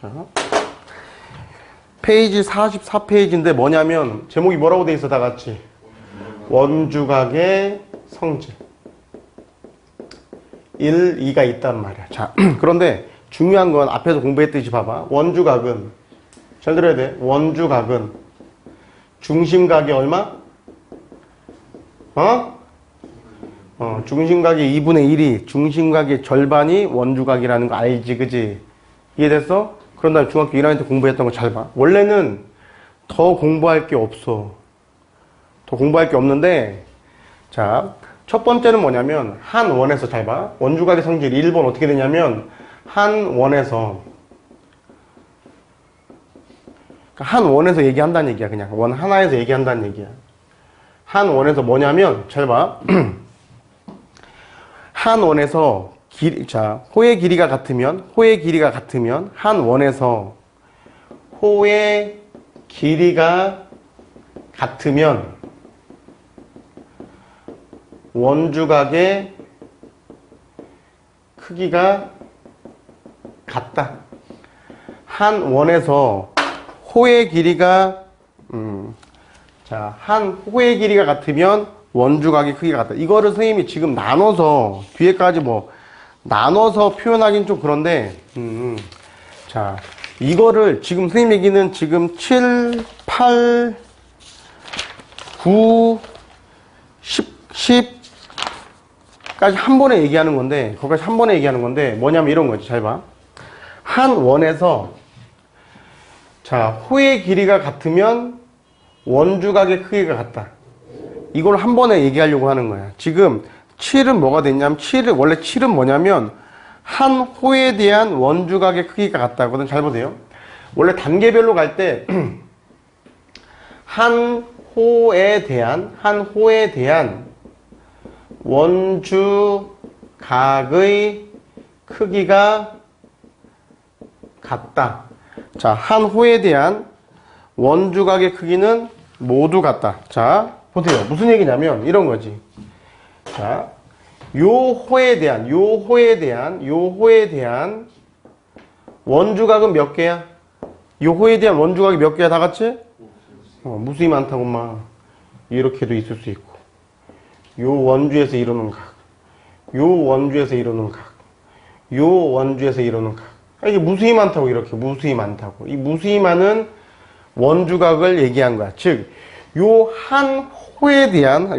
자, 페이지 44페이지인데 뭐냐면 제목이 뭐라고 돼 있어 다 같이? 원주각의 성질 1, 2가 있단 말이야. 자, 그런데 중요한 건 앞에서 공부했듯이 봐봐. 원주각은 잘 들어야 돼. 원주각은 중심각이 얼마? 중심각의 2분의 1이 중심각의 절반이 원주각이라는 거 알지, 그지? 이해됐어? 그런 다음에 중학교 1학년 때 공부했던 거 잘 봐. 원래는 더 공부할 게 없어. 더 공부할 게 없는데, 자, 첫 번째는 뭐냐면, 한 원에서 잘 봐. 원주각의 성질이 1번 어떻게 되냐면, 한 원에서 얘기한다는 얘기야. 그냥 원 하나에서 얘기한다는 얘기야. 한 원에서 뭐냐면, 잘 봐. 한 원에서 호의 길이가 같으면 한 원에서 호의 길이가 같으면 원주각의 크기가 같다. 한 원에서 호의 길이가 한 호의 길이가 같으면 원주각의 크기가 같다. 이거를 선생님이 지금 나눠서 뒤에까지 나눠서 표현하긴 좀 그런데 자, 이거를 지금 선생님 얘기는 지금 7, 8, 9, 10까지 한 번에 얘기하는 건데, 거기까지 한 번에 얘기하는 건데, 뭐냐면 이런 거지. 잘 봐. 한 원에서, 자, 호의 길이가 같으면 원주각의 크기가 같다. 이걸 한 번에 얘기하려고 하는 거야. 지금 7은 뭐가 됐냐면, 원래 7은 뭐냐면, 한 호에 대한 원주각의 크기가 같다거든. 잘 보세요. 원래 단계별로 갈 때, 한 호에 대한 원주각의 크기가 같다. 자, 한 호에 대한 원주각의 크기는 모두 같다. 자, 보세요. 무슨 얘기냐면 이런 거지. 자, 요 호에 대한 원주각은 몇 개야? 요 호에 대한 원주각이 몇 개야? 다 같이? 무수히 많다고 막 이렇게도 있을 수 있고, 요 원주에서 이루는 각, 요 원주에서 이루는 각, 요 원주에서 이루는 각. 이게 무수히 많다고, 이렇게 무수히 많다고. 이 무수히 많은 원주각을 얘기한 거야. 즉, 요 한 호에 대한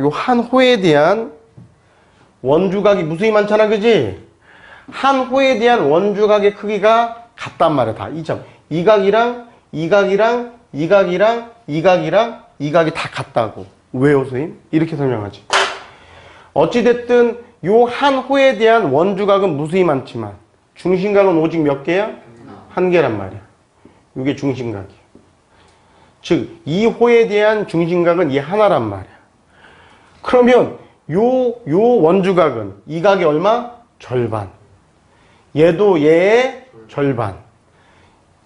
원주각이 무수히 많잖아, 그지? 한 호에 대한 원주각의 크기가 같단 말이야, 다. 이 점. 이 각이랑 이 각이랑 이 각이랑 이 각이랑 이 각이 다 같다고. 왜요, 선생님? 이렇게 설명하지. 어찌됐든 요 한 호에 대한 원주각은 무수히 많지만 중심각은 오직 몇 개야? 한 개란 말이야. 이게 중심각이야. 즉, 이 호에 대한 중심각은 이 하나란 말이야. 그러면 요 원주각은 이 각이 얼마? 절반. 얘도 얘의 절반.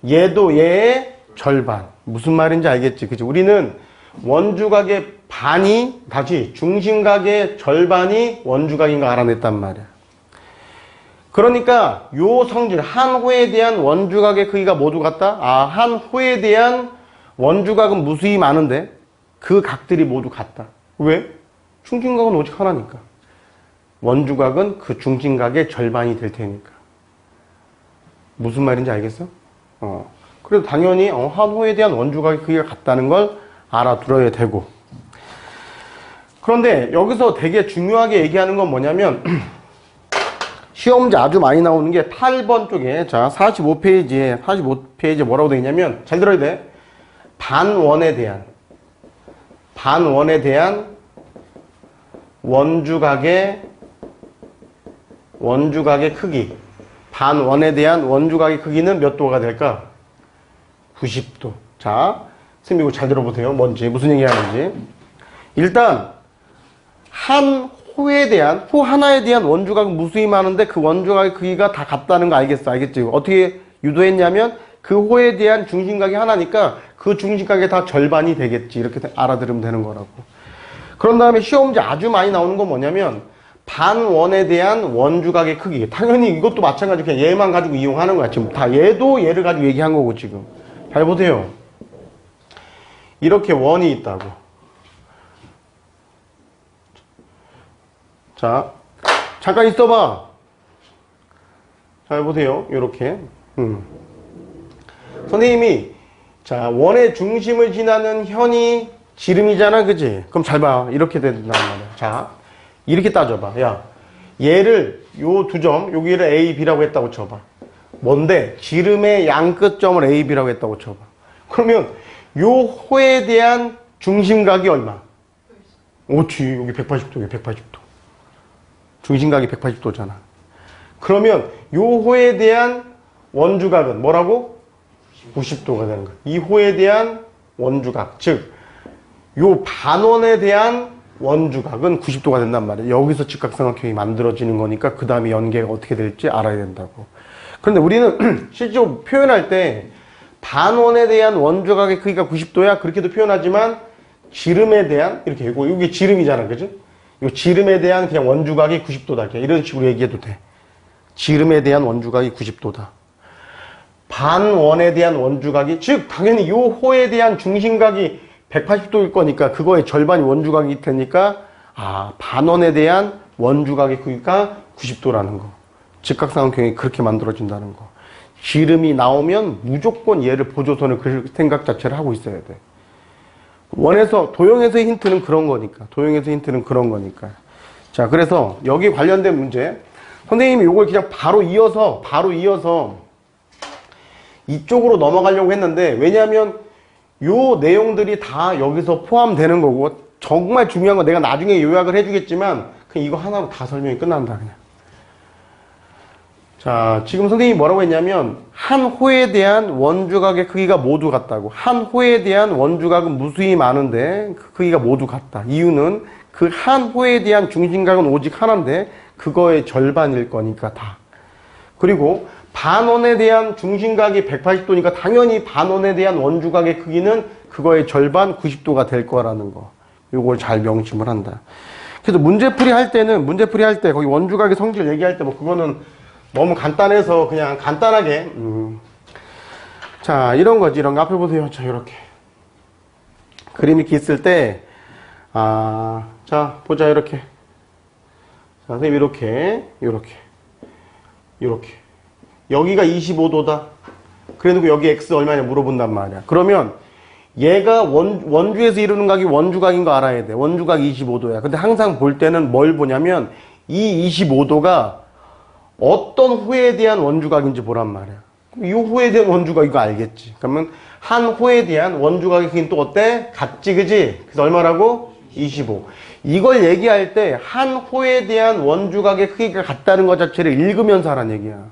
얘도 얘의 절반. 무슨 말인지 알겠지? 그치? 우리는 원주각의 반이, 다시 중심각의 절반이 원주각인 거 알아냈단 말이야. 그러니까 요 성질, 한 호에 대한 원주각의 크기가 모두 같다? 한 호에 대한 원주각은 무수히 많은데 그 각들이 모두 같다. 왜? 중심각은 오직 하나니까. 원주각은 그 중심각의 절반이 될 테니까. 무슨 말인지 알겠어? 그래도 당연히 한 호에 대한 원주각의 크기가 같다는 걸 알아들어야 되고. 그런데 여기서 되게 중요하게 얘기하는 건 뭐냐면 시험 문제 아주 많이 나오는 게 8번 쪽에, 자, 45페이지에 뭐라고 되어 있냐면, 잘 들어야 돼. 반원에 대한 원주각의 크기. 반원에 대한 원주각의 크기는 몇 도가 될까? 90도. 자, 선생님 이거 잘 들어보세요. 무슨 얘기 하는지. 일단, 호 하나에 대한 원주각은 무수히 많은데 그 원주각의 크기가 다 같다는 거 알겠어? 알겠지? 어떻게 유도했냐면 그 호에 대한 중심각이 하나니까 그 중심각의 다 절반이 되겠지. 이렇게 알아들으면 되는 거라고. 그런 다음에 시험 문제 아주 많이 나오는 건 뭐냐면 반원에 대한 원주각의 크기. 당연히 이것도 마찬가지로 그냥 얘만 가지고 이용하는 거야. 지금 다 얘도 얘를 가지고 얘기한 거고 지금. 잘 보세요. 이렇게 원이 있다고. 자, 잠깐 있어봐. 잘 보세요. 요렇게. 선생님이 자, 원의 중심을 지나는 현이 지름이잖아, 그지? 그럼 잘 봐. 이렇게 된단 말이야. 자, 이렇게 따져봐. 야, 얘를 요 두 점, 여기를 A, B라고 했다고 쳐봐. 뭔데? 지름의 양 끝점을 A, B라고 했다고 쳐봐. 그러면 요 호에 대한 중심각이 얼마? 옳지. 여기 180도, 여기 180도. 중심각이 180도잖아. 그러면 요 호에 대한 원주각은 뭐라고? 90도가 되는 거야. 이 호에 대한 원주각, 즉 요 반원에 대한 원주각은 90도가 된단 말이야. 여기서 직각삼각형이 만들어지는 거니까 그 다음에 연계가 어떻게 될지 알아야 된다고. 그런데 우리는 실제로 표현할 때 반원에 대한 원주각의 크기가 90도야 그렇게도 표현하지만 지름에 대한 이렇게 이게 지름이잖아, 그죠? 이 지름에 대한 그냥 원주각이 90도다. 이런 식으로 얘기해도 돼. 지름에 대한 원주각이 90도다. 반원에 대한 원주각이, 즉 당연히 이 호에 대한 중심각이 180도일 거니까 그거의 절반이 원주각이 되니까 반원에 대한 원주각의 크기가 90도라는 거. 직각삼각형이 그렇게 만들어진다는 거. 지름이 나오면 무조건 얘를 보조선을 그릴 생각 자체를 하고 있어야 돼. 원에서 도형에서의 힌트는 그런 거니까. 도형에서의 힌트는 그런 거니까. 자, 그래서 여기 관련된 문제. 선생님이 이걸 그냥 바로 이어서 이쪽으로 넘어가려고 했는데, 왜냐하면 요 내용들이 다 여기서 포함되는 거고, 정말 중요한 건 내가 나중에 요약을 해주겠지만 그냥 이거 하나로 다 설명이 끝난다 그냥. 자, 지금 선생님이 뭐라고 했냐면 한 호에 대한 원주각의 크기가 모두 같다고. 한 호에 대한 원주각은 무수히 많은데 그 크기가 모두 같다. 이유는 그 한 호에 대한 중심각은 오직 하나인데 그거의 절반일 거니까 다. 그리고 반원에 대한 중심각이 180도니까 당연히 반원에 대한 원주각의 크기는 그거의 절반 90도가 될 거라는 거. 요걸 잘 명심을 한다. 그래서 문제풀이 할 때 거기 원주각의 성질 얘기할 때 뭐 그거는 너무 간단해서 그냥 간단하게 자, 이런 거지. 이런 거 앞에 보세요. 자, 이렇게 그림 이렇게 있을 때 자, 보자. 이렇게. 자, 선생님 이렇게 여기가 25도다. 그래놓고 여기 x 얼마냐 물어본단 말이야. 그러면 얘가 원주에서 이루는 각이 원주각인 거 알아야 돼. 원주각 25도야. 근데 항상 볼 때는 뭘 보냐면 이 25도가 어떤 호에 대한 원주각인지 보란 말이야. 그럼 이 호에 대한 원주각 이거 알겠지. 그러면 한 호에 대한 원주각의 크기는 또 어때? 같지, 그지? 그래서 얼마라고? 25. 이걸 얘기할 때 한 호에 대한 원주각의 크기가 같다는 것 자체를 읽으면서 하란 얘기야.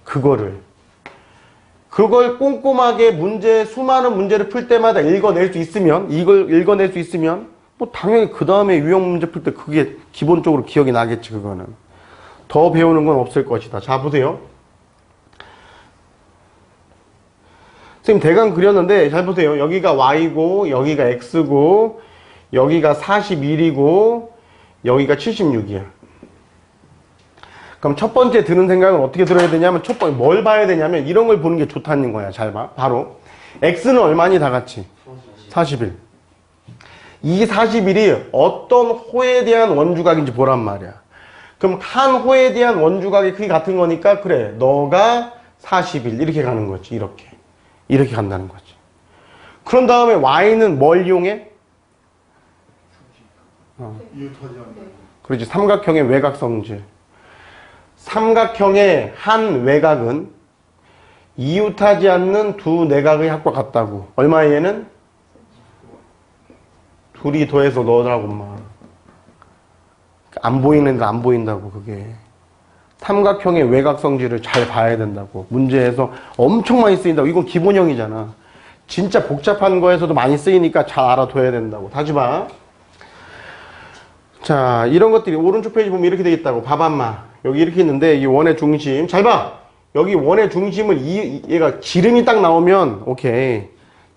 그걸 꼼꼼하게 수많은 문제를 풀 때마다 읽어낼 수 있으면, 뭐 당연히 그 다음에 유형 문제 풀 때 그게 기본적으로 기억이 나겠지, 그거는. 더 배우는 건 없을 것이다. 자, 보세요. 선생님 대강 그렸는데, 잘 보세요. 여기가 y고, 여기가 x고, 여기가 41이고, 여기가 76이야. 그럼 첫 번째 드는 생각은 어떻게 들어야 되냐면, 뭘 봐야 되냐면, 이런 걸 보는 게 좋다는 거야. 잘 봐. 바로. x는 얼마니 다 같이? 41. 이 41이 어떤 호에 대한 원주각인지 보란 말이야. 그럼 한 호에 대한 원주각의 크기 같은 거니까, 그래, 너가 41. 이렇게 가는 거지. 이렇게 간다는 거지. 그런 다음에 y는 뭘 이용해? 그렇지. 삼각형의 외곽성질. 삼각형의 한 외곽은 이웃하지 않는 두 내각의 합과 같다고. 얼마야 얘는? 둘이 더해서 넣으라고 막. 안 보이는데 안 보인다고 그게. 삼각형의 외곽성질을 잘 봐야 된다고. 문제에서 엄청 많이 쓰인다고. 이건 기본형이잖아. 진짜 복잡한 거에서도 많이 쓰이니까 잘 알아둬야 된다고. 다시 봐. 자, 이런 것들이 오른쪽 페이지 보면 이렇게 돼 있다고. 봐봐, 인마. 여기 이렇게 있는데 이 원의 중심. 잘 봐. 여기 원의 중심을 얘가 지름이 딱 나오면 오케이.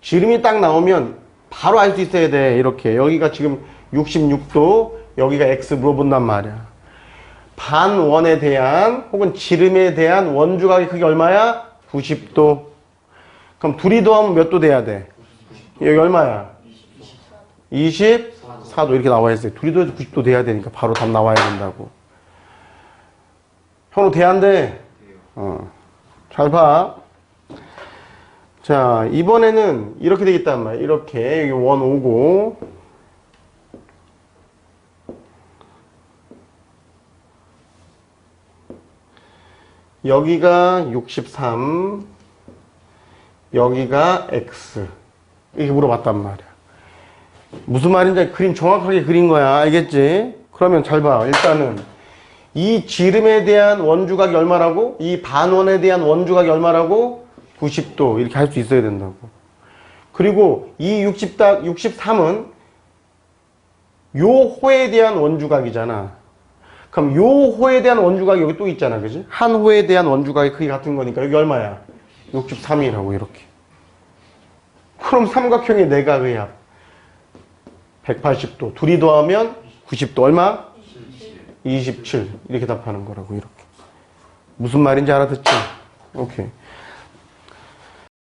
지름이 딱 나오면 바로 알 수 있어야 돼. 이렇게. 여기가 지금 66도, 여기가 x 물어본단 말이야. 반원에 대한 혹은 지름에 대한 원주각의 크기 얼마야? 90도. 그럼 둘이 더하면 몇 도 돼야 돼? 여기 얼마야? 24도 이렇게 나와 있어요. 둘이 더해서 90도 돼야 되니까 바로 답 나와야 된다고. 현우 돼, 안 돼? 잘 봐. 자, 이번에는 이렇게 되겠단 말이야. 이렇게 여기 원 오고 여기가 63 여기가 x 이렇게 물어봤단 말이야. 무슨 말인지 그림 정확하게 그린 거야. 알겠지? 그러면 잘 봐. 일단은 이 지름에 대한 원주각이 얼마라고? 이 반원에 대한 원주각이 얼마라고? 90도 이렇게 할 수 있어야 된다고. 그리고 이 63은 요 호에 대한 원주각이잖아. 그럼 요 호에 대한 원주각이 여기 또 있잖아. 그지? 한 호에 대한 원주각의 크기 같은 거니까 여기 얼마야? 63이라고 이렇게. 그럼 삼각형의 내각의 합 180도. 둘이 더하면 90도. 얼마? 27. 이렇게 답하는 거라고 이렇게. 무슨 말인지 알아듣지? 오케이.